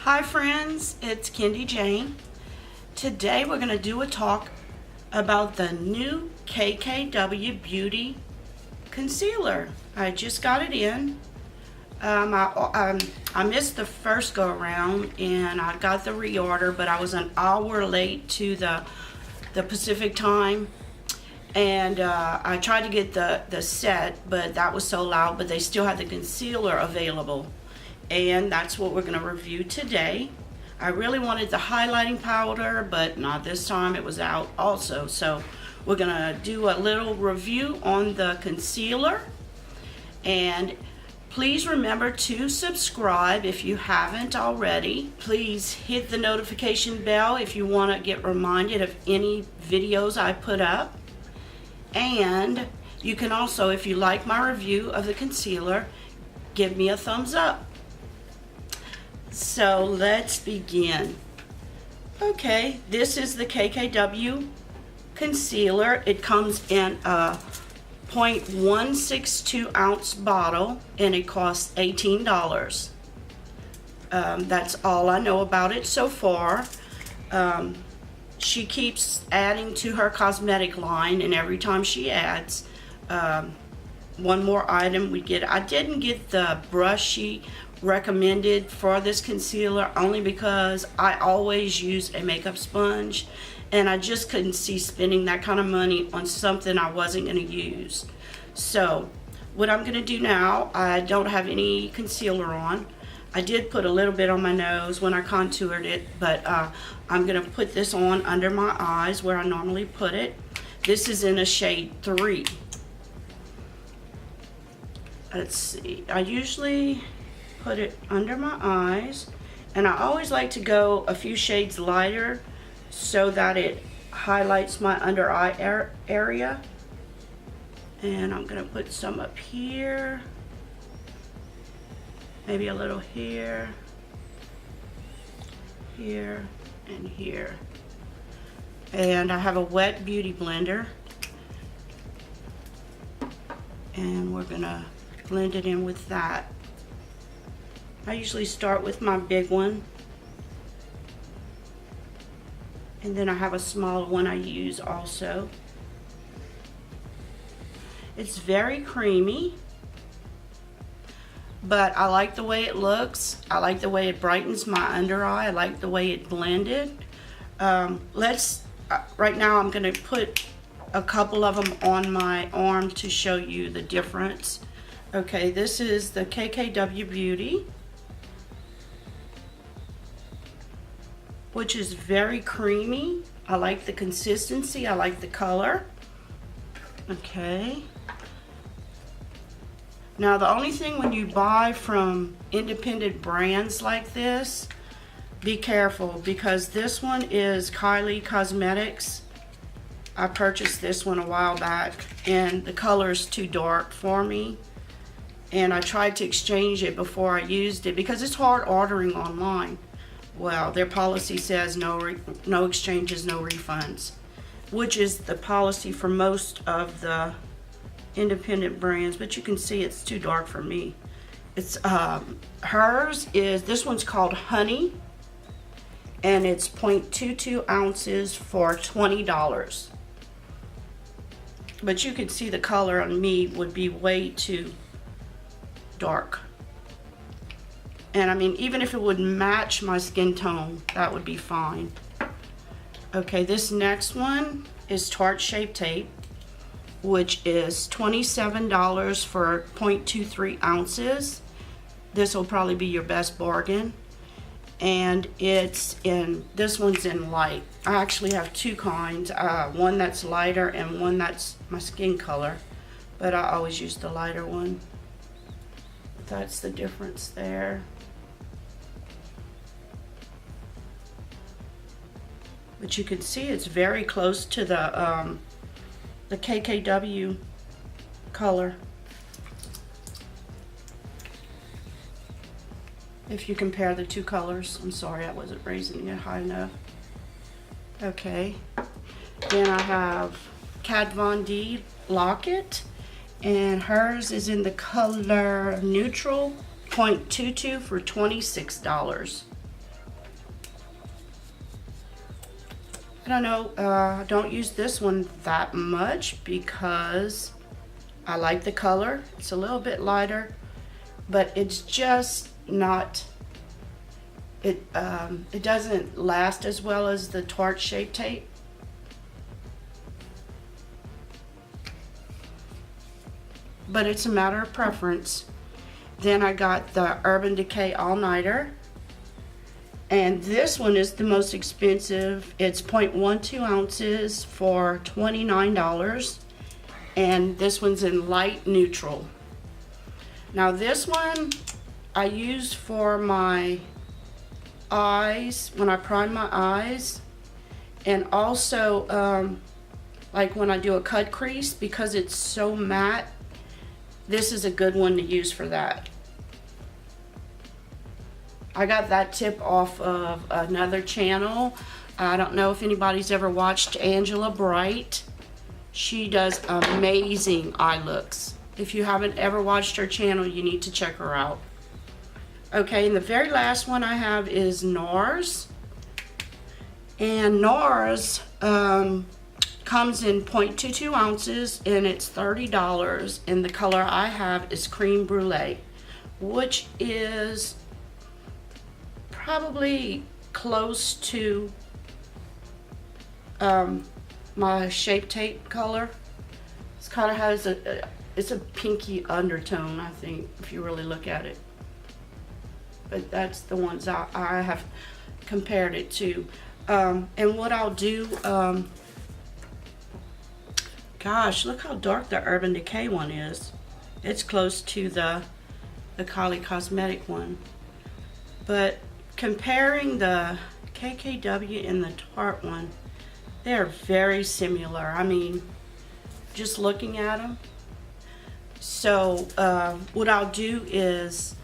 Hi friends, it's Kendy Jane. Today we're going to do a talk about the new KKW Beauty Concealer. I just got it in. I missed the first go around and I got the reorder, but I was an hour late to the Pacific time. And I tried to get the set, but that was sold out, but they still had the concealer available. And that's what we're going to review today. I really wanted the highlighting powder, but not this time. It was out also. So we're going to do a little review on the concealer. And please remember to subscribe if you haven't already. Please hit the notification bell if you want to get reminded of any videos I put up. And you can also, if you like my review of the concealer, give me a thumbs up. So let's begin. Okay, this is the KKW Concealer. It comes in a 0.162 ounce bottle and it costs $18. That's all I know about it so far. She keeps adding to her cosmetic line, and every time she adds one more item we get. I didn't get the brush she recommended for this concealer only because I always use a makeup sponge and I just couldn't see spending that kind of money on something I wasn't going to use. So what I'm going to do now, I don't have any concealer on. I did put a little bit on my nose when I contoured it, but I'm going to put this on under my eyes where I normally put it. This is in a shade 3. Let's see, I usually put it under my eyes, and I always like to go a few shades lighter so that it highlights my under eye area. And I'm going to put some up here, maybe a little here, here, and here. And I have a wet beauty blender, and we're going to blend it in with that. I usually start with my big one, and then I have a smaller one I use also. It's very creamy, but I like the way it looks. I like the way it brightens my under eye. I like the way it blended. Right now I'm going to put a couple of them on my arm to show you the difference. Okay, this is the KKW Beauty, which is very creamy. I like the consistency. I like the color. Okay. Now the only thing when you buy from independent brands like this, be careful, because this one is Kylie Cosmetics. I purchased this one a while back and the color is too dark for me. And I tried to exchange it before I used it because it's hard ordering online. Well, their policy says no exchanges, no refunds, which is the policy for most of the independent brands, but you can see it's too dark for me. It's hers is, this one's called Honey, and it's 0.22 ounces for $20. But you can see the color on me would be way too dark. And I mean, even if it would match my skin tone, that would be fine. Okay, this next one is Tarte Shape Tape, which is $27 for 0.23 ounces. This will probably be your best bargain. And it's in, this one's in light. I actually have two kinds, one that's lighter and one that's my skin color, but I always use the lighter one. That's the difference there. But you can see it's very close to the KKW color. If you compare the two colors. I'm sorry, I wasn't raising it high enough. Okay. Then I have Kat Von D Locket, and hers is in the color neutral 0.22 for $26. I don't know, I don't use this one that much because I like the color. It's a little bit lighter, but it's just not, it doesn't last as well as the Tarte Shape Tape. But it's a matter of preference. Then I got the Urban Decay All Nighter. And this one is the most expensive. It's 0.12 ounces for $29. And this one's in light neutral. Now this one I use for my eyes, when I prime my eyes. And also like when I do a cut crease, because it's so matte, this is a good one to use for that. I got that tip off of another channel. I don't know if anybody's ever watched Angela Bright. She does amazing eye looks. If you haven't ever watched her channel, you need to check her out. Okay, and the very last one I have is NARS. And NARS comes in 0.22 ounces and it's $30. And the color I have is Cream Brulee, which is probably close to my Shape Tape color. It kind of has it's a pinky undertone, I think, if you really look at it. But that's the ones I have compared it to. And what I'll do, gosh, look how dark the Urban Decay one is. It's close to the Kylie Cosmetic one. But comparing the KKW and the Tarte one, they're very similar. I mean, just looking at them. So what I'll do is,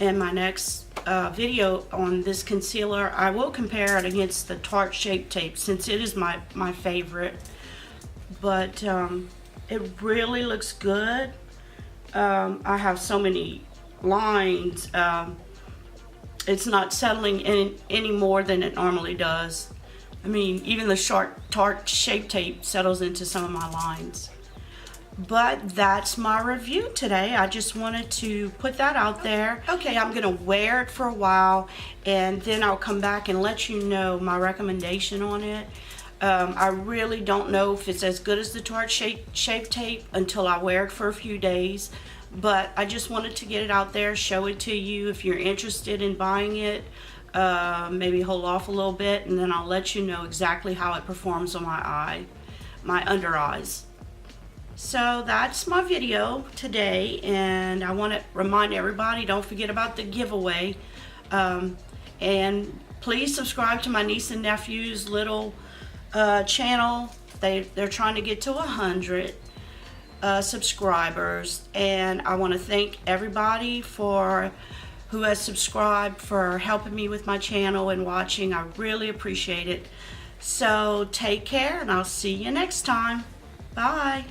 in my next video on this concealer, I will compare it against the Tarte Shape Tape, since it is my favorite. But it really looks good. I have so many lines. It's not settling in any more than it normally does. I mean, even the Tarte Shape Tape settles into some of my lines. But that's my review today. I just wanted to put that out there. Okay, I'm gonna wear it for a while and then I'll come back and let you know my recommendation on it. I really don't know if it's as good as the Tarte Shape Tape until I wear it for a few days. But I just wanted to get it out there, show it to you. If you're interested in buying it, maybe hold off a little bit, and then I'll let you know exactly how it performs on my under eyes. So that's my video today, and I want to remind everybody, don't forget about the giveaway. And please subscribe to my niece and nephew's little channel. They're trying to get to 100 subscribers, and I want to thank everybody who has subscribed, for helping me with my channel and watching. I really appreciate it. So take care, and I'll see you next time. Bye.